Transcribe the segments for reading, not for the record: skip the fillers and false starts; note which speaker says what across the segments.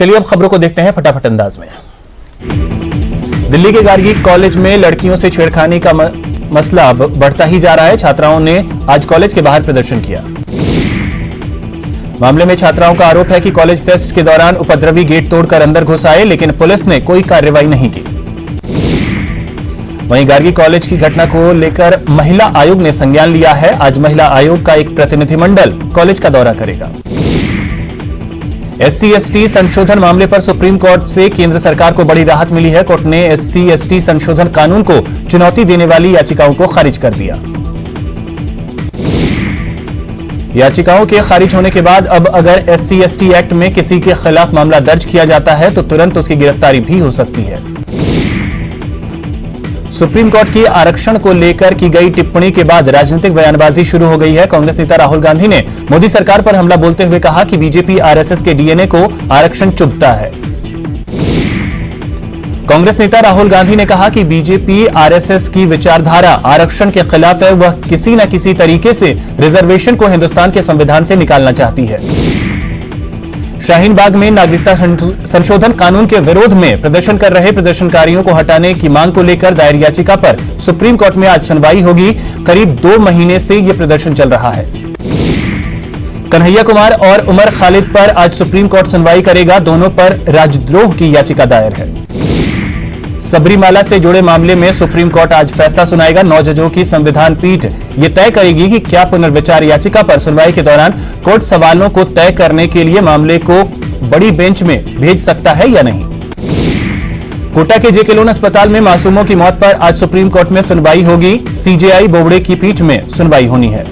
Speaker 1: चलिए अब खबरों को देखते हैं फटाफट अंदाज में। दिल्ली के गार्गी कॉलेज में लड़कियों से छेड़खानी का मसला अब बढ़ता ही जा रहा है। छात्राओं ने आज कॉलेज के बाहर प्रदर्शन किया। मामले में छात्राओं का आरोप है कि कॉलेज फेस्ट के दौरान उपद्रवी गेट तोड़कर अंदर घुस आए, लेकिन पुलिस ने कोई कार्रवाई नहीं की। वहीं गार्गी कॉलेज की घटना को लेकर महिला आयोग ने संज्ञान लिया है। आज महिला आयोग का एक प्रतिनिधिमंडल कॉलेज का दौरा करेगा। SC/ST संशोधन मामले पर सुप्रीम कोर्ट से केंद्र सरकार को बड़ी राहत मिली है। कोर्ट ने SC/ST संशोधन कानून को चुनौती देने वाली याचिकाओं को खारिज कर दिया। याचिकाओं के खारिज होने के बाद अब अगर SC/ST एक्ट में किसी के खिलाफ मामला दर्ज किया जाता है तो तुरंत उसकी गिरफ्तारी भी हो सकती है। सुप्रीम कोर्ट की आरक्षण को लेकर की गई टिप्पणी के बाद राजनीतिक बयानबाजी शुरू हो गई है। कांग्रेस नेता राहुल गांधी ने मोदी सरकार पर हमला बोलते हुए कहा कि बीजेपी आरएसएस के डीएनए को आरक्षण चुभता है। कांग्रेस नेता राहुल गांधी ने कहा कि बीजेपी आरएसएस की विचारधारा आरक्षण के खिलाफ है। वह किसी न किसी तरीके से रिजर्वेशन को हिंदुस्तान के संविधान से निकालना चाहती है। शाहीन बाग में नागरिकता संशोधन कानून के विरोध में प्रदर्शन कर रहे प्रदर्शनकारियों को हटाने की मांग को लेकर दायर याचिका पर सुप्रीम कोर्ट में आज सुनवाई होगी। करीब 2 महीने से यह प्रदर्शन चल रहा है। कन्हैया कुमार और उमर खालिद पर आज सुप्रीम कोर्ट सुनवाई करेगा। दोनों पर राजद्रोह की याचिका दायर है। सबरीमाला से जुड़े मामले में सुप्रीम कोर्ट आज फैसला सुनाएगा। 9 जजों की संविधान पीठ यह तय करेगी कि क्या पुनर्विचार याचिका पर सुनवाई के दौरान कोर्ट सवालों को तय करने के लिए मामले को बड़ी बेंच में भेज सकता है या नहीं। कोटा के जेके लोन अस्पताल में मासूमों की मौत पर आज सुप्रीम कोर्ट में सुनवाई होगी। CJI बोबड़े की पीठ में सुनवाई होनी है।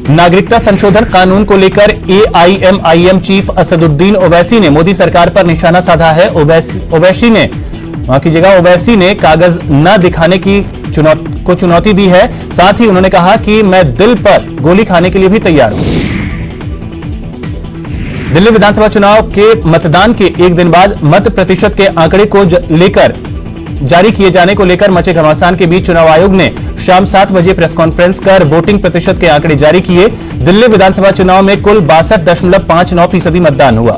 Speaker 1: नागरिकता संशोधन कानून को लेकर AIMIM चीफ असदुद्दीन ओवैसी ने मोदी सरकार पर निशाना साधा है। ओवैसी ने कागज न दिखाने की चुनौती दी है। साथ ही उन्होंने कहा कि मैं दिल पर गोली खाने के लिए भी तैयार हूं। दिल्ली विधानसभा चुनाव के मतदान के एक दिन बाद मत प्रतिशत के आंकड़े को लेकर जारी किए जाने को लेकर मचे घमासान के बीच चुनाव आयोग ने शाम 7 बजे प्रेस कॉन्फ्रेंस कर वोटिंग प्रतिशत के आंकड़े जारी किए। दिल्ली विधानसभा चुनाव में कुल 62.59% मतदान हुआ।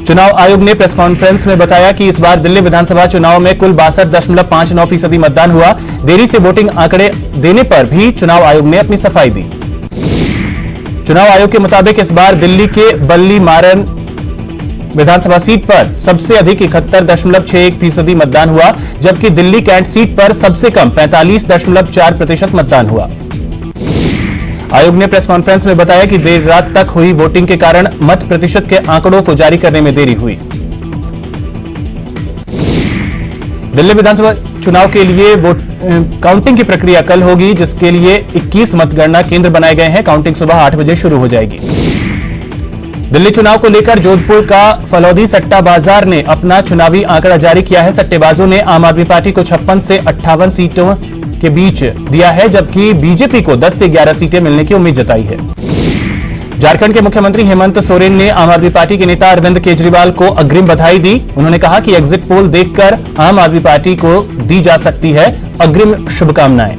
Speaker 1: चुनाव आयोग ने प्रेस कॉन्फ्रेंस में बताया कि इस बार दिल्ली विधानसभा चुनाव में कुल 62.59% मतदान हुआ। देरी से वोटिंग आंकड़े देने पर भी चुनाव आयोग ने अपनी सफाई दी। चुनाव आयोग के मुताबिक इस बार दिल्ली के बल्ली मारन विधानसभा सीट पर सबसे अधिक 71.61% मतदान हुआ, जबकि दिल्ली कैंट सीट पर सबसे कम 45.4% मतदान हुआ। आयोग ने प्रेस कॉन्फ्रेंस में बताया कि देर रात तक हुई वोटिंग के कारण मत प्रतिशत के आंकड़ों को जारी करने में देरी हुई। दिल्ली विधानसभा चुनाव के लिए काउंटिंग की प्रक्रिया कल होगी, जिसके लिए 21 मतगणना केंद्र बनाए गए हैं। काउंटिंग सुबह 8 बजे शुरू हो जाएगी। दिल्ली चुनाव को लेकर जोधपुर का फलौदी सट्टा बाजार ने अपना चुनावी आंकड़ा जारी किया है। सट्टेबाजों ने आम आदमी पार्टी को 56 से 58 सीटों के बीच दिया है, जबकि बीजेपी को 10 से 11 सीटें मिलने की उम्मीद जताई है। झारखंड के मुख्यमंत्री हेमंत सोरेन ने आम आदमी पार्टी के नेता अरविंद केजरीवाल को अग्रिम बधाई दी। उन्होंने कहा कि एग्जिट पोल देखकर आम आदमी पार्टी को दी जा सकती है अग्रिम शुभकामनाएं।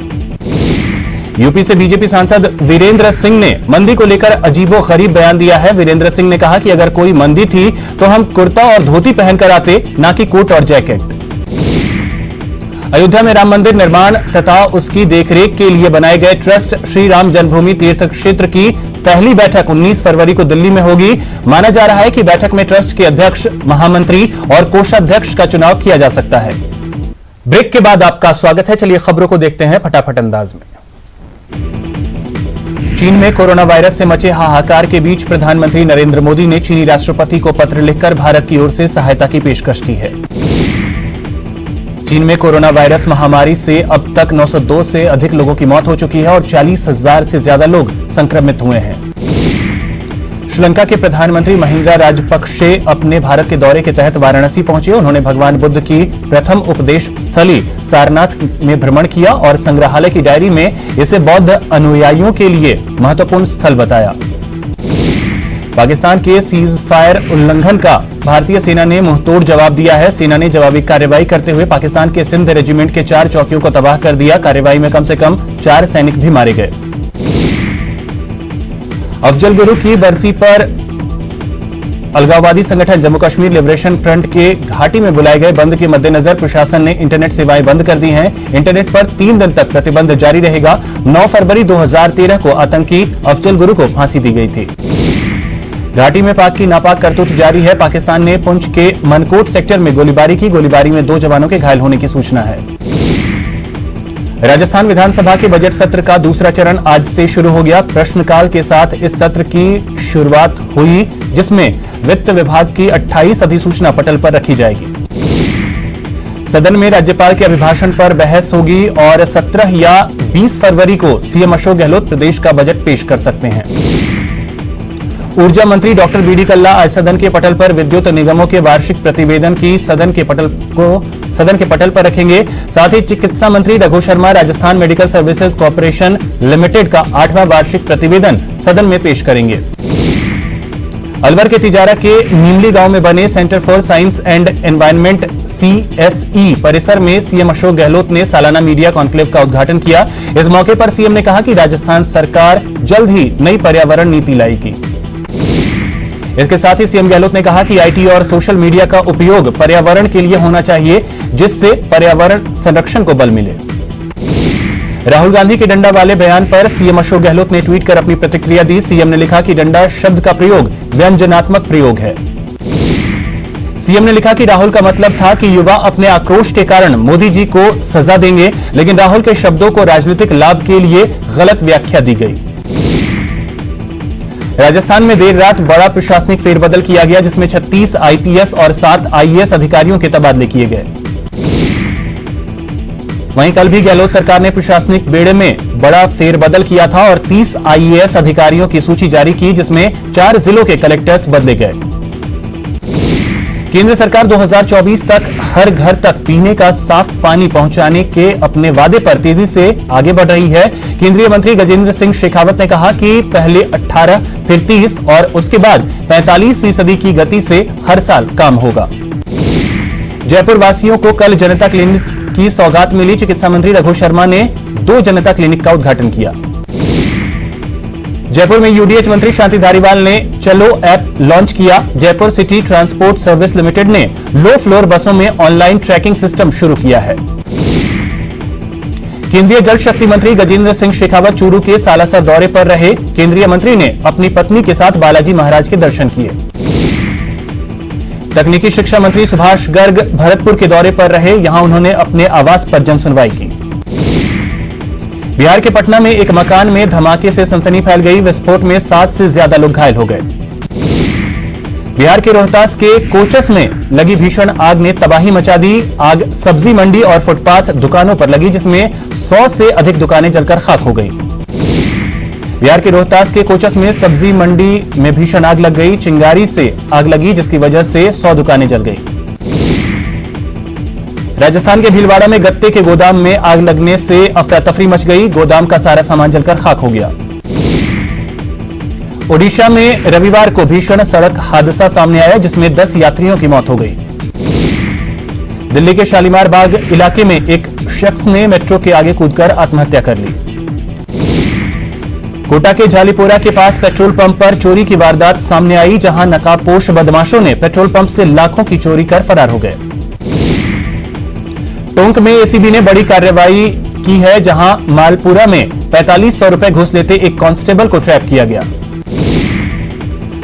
Speaker 1: यूपी से बीजेपी सांसद वीरेंद्र सिंह ने मंदी को लेकर अजीबोगरीब बयान दिया है। वीरेंद्र सिंह ने कहा कि अगर कोई मंदी थी तो हम कुर्ता और धोती पहनकर आते, ना कि कोट और जैकेट। अयोध्या में राम मंदिर निर्माण तथा उसकी देखरेख के लिए बनाए गए ट्रस्ट श्री राम जन्मभूमि तीर्थ क्षेत्र की पहली बैठक 19 फरवरी को दिल्ली में होगी। माना जा रहा है कि बैठक में ट्रस्ट के अध्यक्ष, महामंत्री और कोषाध्यक्ष का चुनाव किया जा सकता है। ब्रेक के बाद आपका स्वागत है। चलिए खबरों को देखते हैं फटाफट अंदाज में। चीन में कोरोना वायरस से मचे हाहाकार के बीच प्रधानमंत्री नरेंद्र मोदी ने चीनी राष्ट्रपति को पत्र लिखकर भारत की ओर से सहायता की पेशकश की है। चीन में कोरोना वायरस महामारी से अब तक 902 से अधिक लोगों की मौत हो चुकी है और 40,000 से ज्यादा लोग संक्रमित हुए हैं। श्रीलंका के प्रधानमंत्री महिंद्रा राजपक्षे अपने भारत के दौरे के तहत वाराणसी पहुंचे। उन्होंने भगवान बुद्ध की प्रथम उपदेश स्थली सारनाथ में भ्रमण किया और संग्रहालय की डायरी में इसे बौद्ध अनुयायियों के लिए महत्वपूर्ण स्थल बताया। पाकिस्तान के सीज फायर उल्लंघन का भारतीय सेना ने मुंहतोड़ जवाब दिया है। सेना ने जवाबी कार्रवाई करते हुए पाकिस्तान के सिंध रेजिमेंट के 4 चौकियों को तबाह कर दिया। कार्रवाई में कम से कम 4 सैनिक भी मारे गए। अफजल गुरु की बरसी पर अलगाववादी संगठन जम्मू कश्मीर लिबरेशन फ्रंट के घाटी में बुलाए गए बंद के मद्देनजर प्रशासन ने इंटरनेट सेवाएं बंद कर दी हैं। इंटरनेट पर 3 दिन तक प्रतिबंध जारी रहेगा। 9 फरवरी 2013 को आतंकी अफजल गुरु को फांसी दी गई थी। घाटी में पाक की नापाक करतूत जारी है। पाकिस्तान ने पुंछ के मनकोट सेक्टर में गोलीबारी की। गोलीबारी में 2 जवानों के घायल होने की सूचना है। राजस्थान विधानसभा के बजट सत्र का दूसरा चरण आज से शुरू हो गया। प्रश्नकाल के साथ इस सत्र की शुरुआत हुई, जिसमें वित्त विभाग की 28 अधिसूचना पटल पर रखी जाएगी। सदन में राज्यपाल के अभिभाषण पर बहस होगी और 17 या 20 फरवरी को सीएम अशोक गहलोत प्रदेश का बजट पेश कर सकते हैं। ऊर्जा मंत्री डॉक्टर बीडी कल्ला आज सदन के पटल पर विद्युत निगमों के वार्षिक प्रतिवेदन की सदन के पटल पर रखेंगे। साथ ही चिकित्सा मंत्री Raghu Sharma Rajasthan medical services corporation limited का 8वां वार्षिक प्रतिवेदन सदन में पेश करेंगे। अलवर के तिजारा के नीमली गांव में बने centre for science and environment CSE परिसर में सीएम अशोक गहलोत ने सालाना मीडिया कॉन्क्लेव का उद्घाटन किया। इस मौके पर सीएम ने कहा कि राजस्थान सरकार जल्द ही नई पर्यावरण नीति लाएगी। इसके साथ ही सीएम गहलोत ने कहा कि IT और सोशल मीडिया का उपयोग पर्यावरण के लिए होना चाहिए, जिससे पर्यावरण संरक्षण को बल मिले। राहुल गांधी के डंडा वाले बयान पर सीएम अशोक गहलोत ने ट्वीट कर अपनी प्रतिक्रिया दी। सीएम ने लिखा कि डंडा शब्द का प्रयोग व्यंजनात्मक प्रयोग है। सीएम ने लिखा कि राहुल का मतलब था कि युवा अपने आक्रोश के कारण मोदी जी को सजा देंगे, लेकिन राहुल के शब्दों को राजनीतिक लाभ के लिए गलत व्याख्या दी गई। राजस्थान में देर रात बड़ा प्रशासनिक फेरबदल किया गया, जिसमें 36 IPS और 7 IAS अधिकारियों के तबादले किए गए। वहीं कल भी गहलोत सरकार ने प्रशासनिक बेड़े में बड़ा फेरबदल किया था और 30 IAS अधिकारियों की सूची जारी की, जिसमें 4 जिलों के कलेक्टर्स बदले गए। केंद्र सरकार 2024 तक हर घर तक पीने का साफ पानी पहुंचाने के अपने वादे पर तेजी से आगे बढ़ रही है। केंद्रीय मंत्री गजेंद्र सिंह शेखावत ने कहा कि पहले 18, फिर 30 और उसके बाद 45% की गति से हर साल काम होगा। जयपुर वासियों को कल जनता क्लिनिक की सौगात मिली। चिकित्सा मंत्री रघु शर्मा ने 2 जनता क्लिनिक का उद्घाटन किया। जयपुर में UDH मंत्री शांति धारीवाल ने चलो ऐप लॉन्च किया। Jaipur city transport service limited ने लो फ्लोर बसों में ऑनलाइन ट्रैकिंग सिस्टम शुरू किया है। केंद्रीय जल शक्ति मंत्री गजेंद्र सिंह शेखावत चूरू के सालासर दौरे पर रहे। केंद्रीय मंत्री ने अपनी पत्नी के साथ बालाजी महाराज के दर्शन किए। तकनीकी शिक्षा मंत्री सुभाष गर्ग भरतपुर के दौरे पर रहे। यहां उन्होंने अपने आवास पर जनसुनवाई की। बिहार के पटना में एक मकान में धमाके से सनसनी फैल गई। विस्फोट में 7 से ज्यादा लोग घायल हो गए। बिहार के रोहतास के कोचस में लगी भीषण आग ने तबाही मचा दी। आग सब्जी मंडी और फुटपाथ दुकानों पर लगी, जिसमें 100 से अधिक दुकानें जलकर खाक हो गई। बिहार के रोहतास के कोचस में सब्जी मंडी में भीषण आग लग गई। चिंगारी से आग लगी, जिसकी वजह से 100 दुकानें जल गई। राजस्थान के भीलवाड़ा में गत्ते के गोदाम में आग लगने से अफरा तफरी मच गई। गोदाम का सारा सामान जलकर खाक हो गया। ओडिशा में रविवार को भीषण सड़क हादसा सामने आया, जिसमें 10 यात्रियों की मौत हो गई। दिल्ली के शालीमार बाग इलाके में एक शख्स ने मेट्रो के आगे कूदकर आत्महत्या कर ली। कोटा के झालीपोरा के पास पेट्रोल पंप पर चोरी की वारदात सामने आई, जहां नकाबपोश बदमाशों ने पेट्रोल पंप से लाखों की चोरी कर फरार हो गए। टोंक में ACB ने बड़ी कार्रवाई की है, जहां मालपुरा में 4500 रुपए घूस लेते एक कांस्टेबल को ट्रैप किया गया।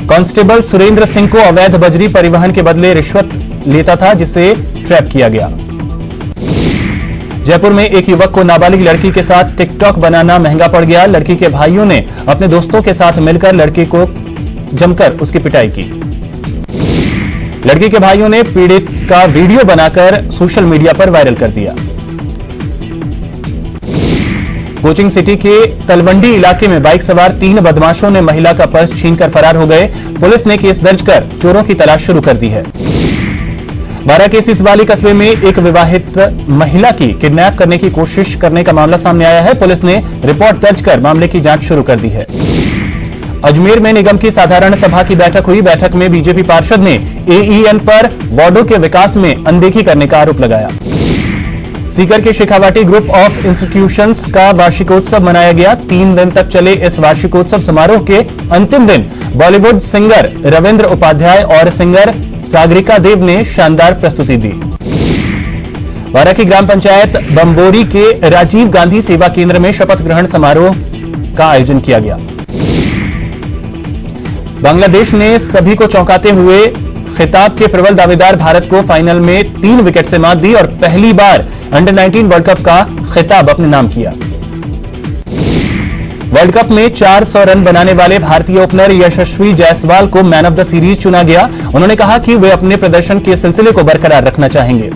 Speaker 1: कांस्टेबल सुरेंद्र सिंह को अवैध बजरी परिवहन के बदले रिश्वत लेता था, जिसे ट्रैप किया गया। जयपुर में एक युवक को नाबालिग लड़की के साथ टिकटॉक बनाना महंगा पड़ गया। लड़की के भाइयों ने अपने दोस्तों के साथ मिलकर लड़के को जमकर उसकी पिटाई की। लड़की के भाइयों ने पीड़ित का वीडियो बनाकर सोशल मीडिया पर वायरल कर दिया। कोचिंग सिटी के तलवंडी इलाके में बाइक सवार 3 बदमाशों ने महिला का पर्स छीनकर फरार हो गए। पुलिस ने केस दर्ज कर चोरों की तलाश शुरू कर दी है। बारां के सिसवाली कस्बे में एक विवाहित महिला की किडनैप करने की कोशिश करने का मामला सामने आया है। पुलिस ने रिपोर्ट दर्ज कर मामले की जांच शुरू कर दी है। अजमेर में निगम की साधारण सभा की बैठक हुई। बैठक में बीजेपी पार्षद ने AEN पर वार्डों के विकास में अनदेखी करने का आरोप लगाया। सीकर के शेखावाटी ग्रुप ऑफ इंस्टीट्यूशंस का वार्षिकोत्सव मनाया गया। 3 दिन तक चले इस वार्षिकोत्सव समारोह के अंतिम दिन बॉलीवुड सिंगर रविंद्र उपाध्याय और सिंगर सागरिका देव ने शानदार प्रस्तुति दी। वारा की ग्राम पंचायत बंबोरी के राजीव गांधी सेवा केंद्र में शपथ ग्रहण समारोह का आयोजन किया गया। बांग्लादेश ने सभी को चौंकाते हुए खिताब के प्रबल दावेदार भारत को फाइनल में 3 विकेट से मात दी और पहली बार अंडर 19 वर्ल्ड कप का खिताब अपने नाम किया। वर्ल्ड कप में 400 रन बनाने वाले भारतीय ओपनर यशस्वी जायसवाल को मैन ऑफ द सीरीज चुना गया। उन्होंने कहा कि वे अपने प्रदर्शन के सिलसिले को बरकरार रखना चाहेंगे।